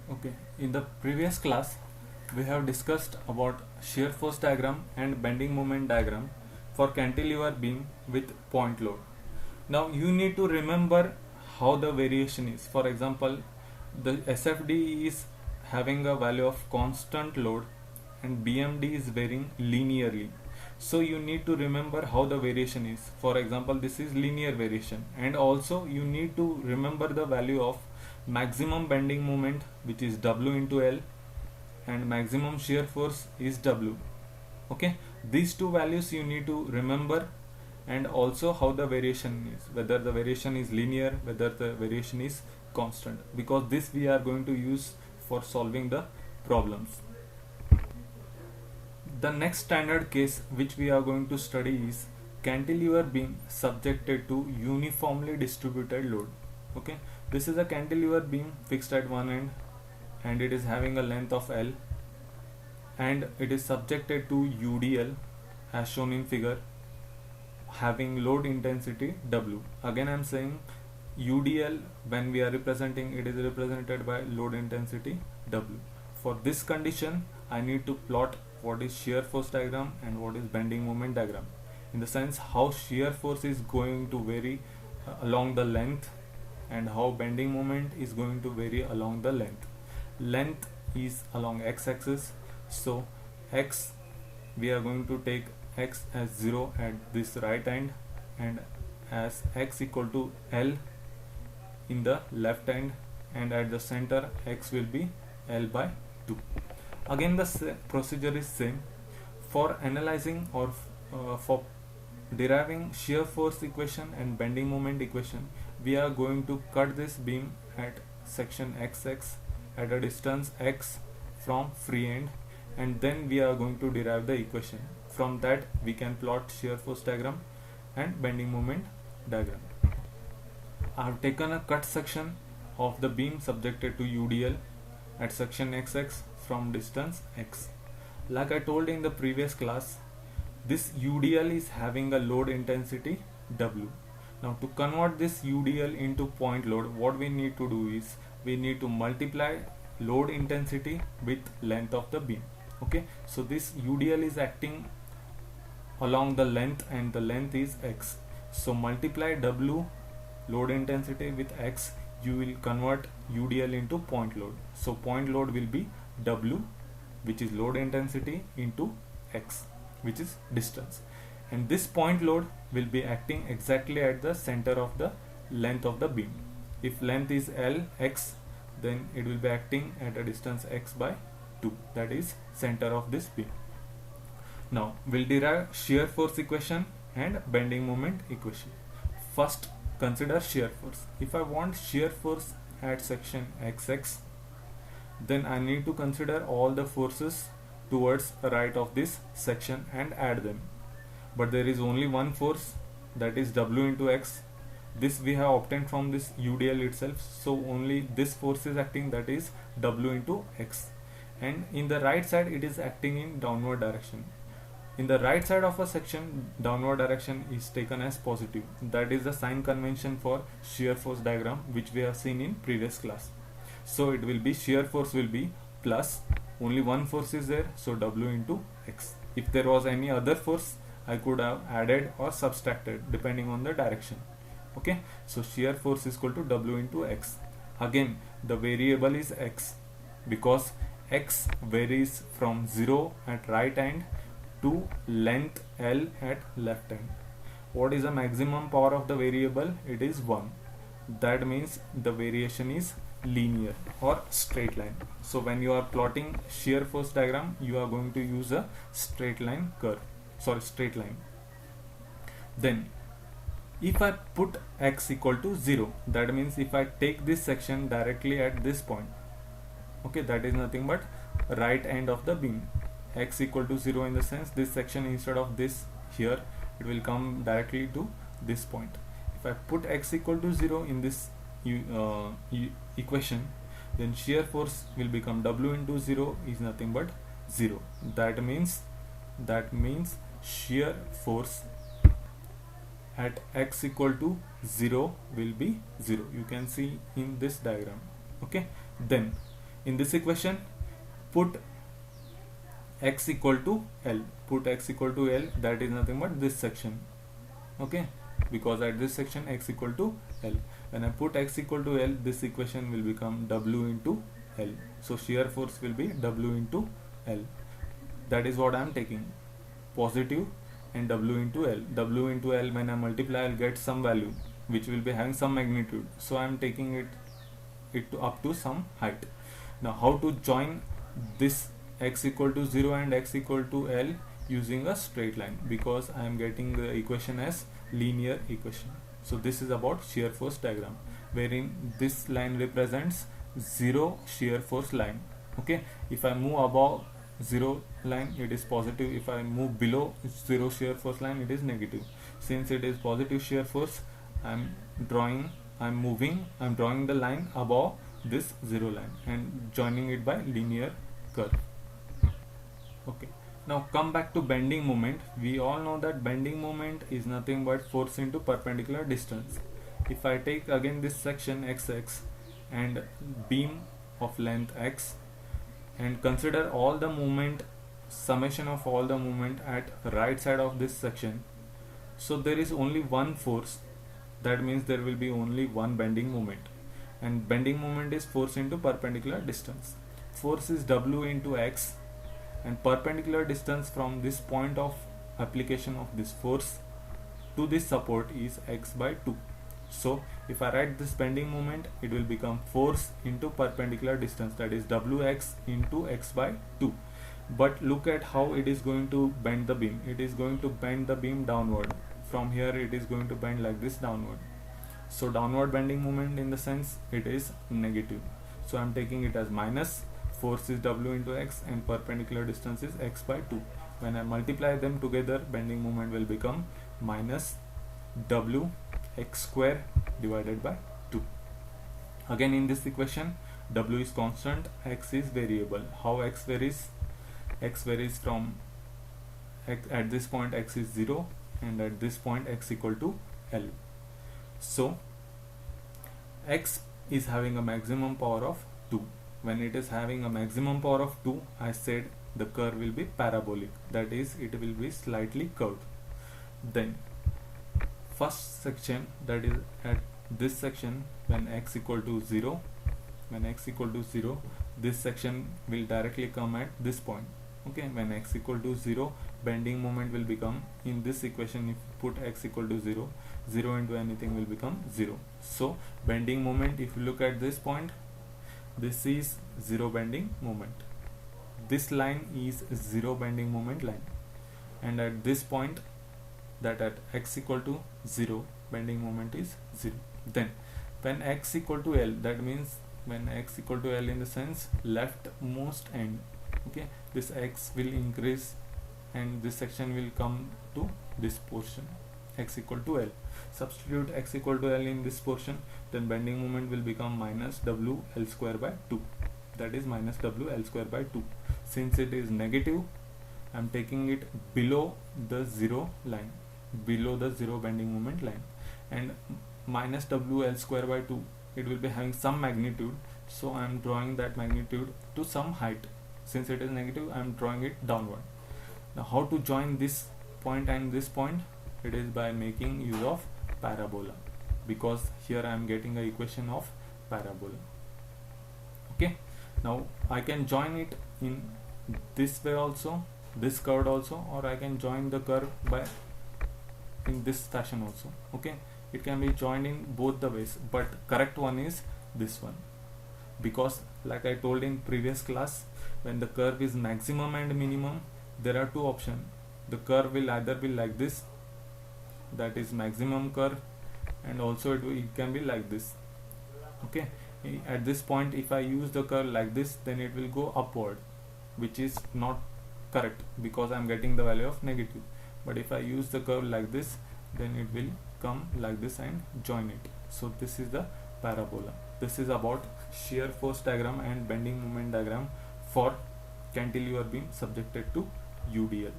Okay, in the previous class we have discussed about shear force diagram and bending moment diagram for cantilever beam with point load. Now you need to remember how the variation is. For example, the SFD is having a value of constant load and BMD is varying linearly. So you need to remember how the variation is. For example, this is linear variation, and also you need to remember the value of maximum bending moment, which is W into L, and maximum shear force is W. Okay, these two values you need to remember, and also how the variation is, whether the variation is linear, whether the variation is constant, because this we are going to use for solving the problems. The next standard case which we are going to study is cantilever beam subjected to uniformly distributed load. Okay, this is a cantilever beam fixed at one end and it is having a length of L and it is subjected to UDL as shown in figure, having load intensity W. Again I am saying UDL, when we are representing, it is represented by load intensity W. For this condition I need to plot what is shear force diagram and what is bending moment diagram, in the sense how shear force is going to vary along the length and how bending moment is going to vary along the length. Length is along x-axis, so x, we are going to take x as 0 at this right end and as x equal to L in the left end, and at the center x will be L by 2. Again the procedure is same. For analyzing or for deriving shear force equation and bending moment equation, we are going to cut this beam at section XX at a distance x from free end, and then we are going to derive the equation. From that we can plot shear force diagram and bending moment diagram. I have taken a cut section of the beam subjected to UDL at section XX from distance x. Like I told in the previous class, this UDL is having a load intensity W. Now to convert this UDL into point load, what we need to do is we need to multiply load intensity with length of the beam. Okay, so this UDL is acting along the length and the length is x, so multiply W load intensity with x, you will convert UDL into point load. So point load will be W, which is load intensity, into x, which is distance, and this point load will be acting exactly at the center of the length of the beam. If length is L, x, then it will be acting at a distance x by 2, that is center of this beam. Now we'll derive shear force equation and bending moment equation. First consider shear force. If I want shear force at section XX, then I need to consider all the forces towards the right of this section and add them. But there is only one force, that is W into x. This we have obtained from this UDL itself, so only this force is acting, that is W into x. And in the right side it is acting in downward direction. In the right side of a section, downward direction is taken as positive. That is the sign convention for shear force diagram which we have seen in previous class. So it will be shear force will be plus, only one force is there, so W into x. If there was any other force, I could have added or subtracted depending on the direction. Okay, so shear force is equal to W into x. Again the variable is x, because x varies from 0 at right end to length L at left end. What is the maximum power of the variable? It is 1. That means the variation is linear or straight line. So when you are plotting shear force diagram, you are going to use a straight line curve, straight line. Then if I put x equal to 0, that means if I take this section directly at this point, okay, that is nothing but right end of the beam, x equal to 0 in the sense this section, instead of this here, it will come directly to this point. If I put x equal to 0 in this equation, then shear force will become W into 0 is nothing but 0. That means shear force at x equal to 0 will be 0. You can see in this diagram. Okay, then In this equation, put x equal to L. Put x equal to L, that is nothing but this section. Okay, because at this section x equal to L. When I put x equal to L, this equation will become W into L. So shear force will be W into L. That is what I am taking, positive and W into L. W into L, when I multiply, I'll get some value which will be having some magnitude. So I am taking it up to some height. Now how to join this x equal to 0 and x equal to L using a straight line, because I am getting the equation as linear equation. So this is about shear force diagram, wherein this line represents 0 shear force line. Okay, if I move above 0 line, it is positive. If I move below 0 shear force line, it is negative. Since it is positive shear force, I'm drawing the line above this 0 line and joining it by linear curve. Okay, now come back to bending moment. We all know that bending moment is nothing but force into perpendicular distance. If I take again this section xx and beam of length x and consider all the moment, summation of all the moment at right side of this section, so there is only one force. That means there will be only one bending moment, and bending moment is force into perpendicular distance. Force is W into x, and perpendicular distance from this point of application of this force to this support is x by 2. So if I write this bending moment, it will become force into perpendicular distance, that is Wx into x by 2. But look at how it is going to bend the beam. It is going to bend the beam downward. From here it is going to bend like this downward. So downward bending moment, in the sense it is negative. So I am taking it as minus. Force is W into x and perpendicular distance is x by 2. When I multiply them together, bending moment will become minus W x square divided by 2. Again in this equation, W is constant, x is variable. How x varies? X varies from x, at this point x is 0 and at this point x equal to L. So x is having a maximum power of 2. When it is having a maximum power of 2, I said the curve will be parabolic, that is it will be slightly curved. Then first section, that is at this section, when x equal to 0, this section will directly come at this point. Okay, when x equal to 0, bending moment will become, in this equation if you put x equal to 0, 0 into anything will become 0. So bending moment, if you look at this point, this is 0 bending moment. This line is 0 bending moment line, and at this point, that at x equal to 0, bending moment is 0. Then when x equal to L, that means when x equal to L in the sense leftmost end, okay, this x will increase and this section will come to this portion, x equal to L. Substitute x equal to L in this portion, then bending moment will become minus W L square by 2, that is minus W L square by 2. Since it is negative, I am taking it below the 0 line, below the 0 bending moment line, and minus W L square by 2, it will be having some magnitude, so I am drawing that magnitude to some height. Since it is negative, I am drawing it downward. Now how to join this point and this point? It is by making use of parabola, because here I am getting a equation of parabola. Okay, now I can join it in this way also, this curve also, or I can join the curve by in this fashion also. Okay, it can be joined in both the ways, but correct one is this one, because like I told in previous class, when the curve is maximum and minimum, there are two options. The curve will either be like this, that is maximum curve, and also it can be like this. Okay, at this point if I use the curve like this, then it will go upward, which is not correct because I am getting the value of negative. But if I use the curve like this, then it will come like this and join it. So this is the parabola. This is about shear force diagram and bending moment diagram for cantilever beam subjected to UDL.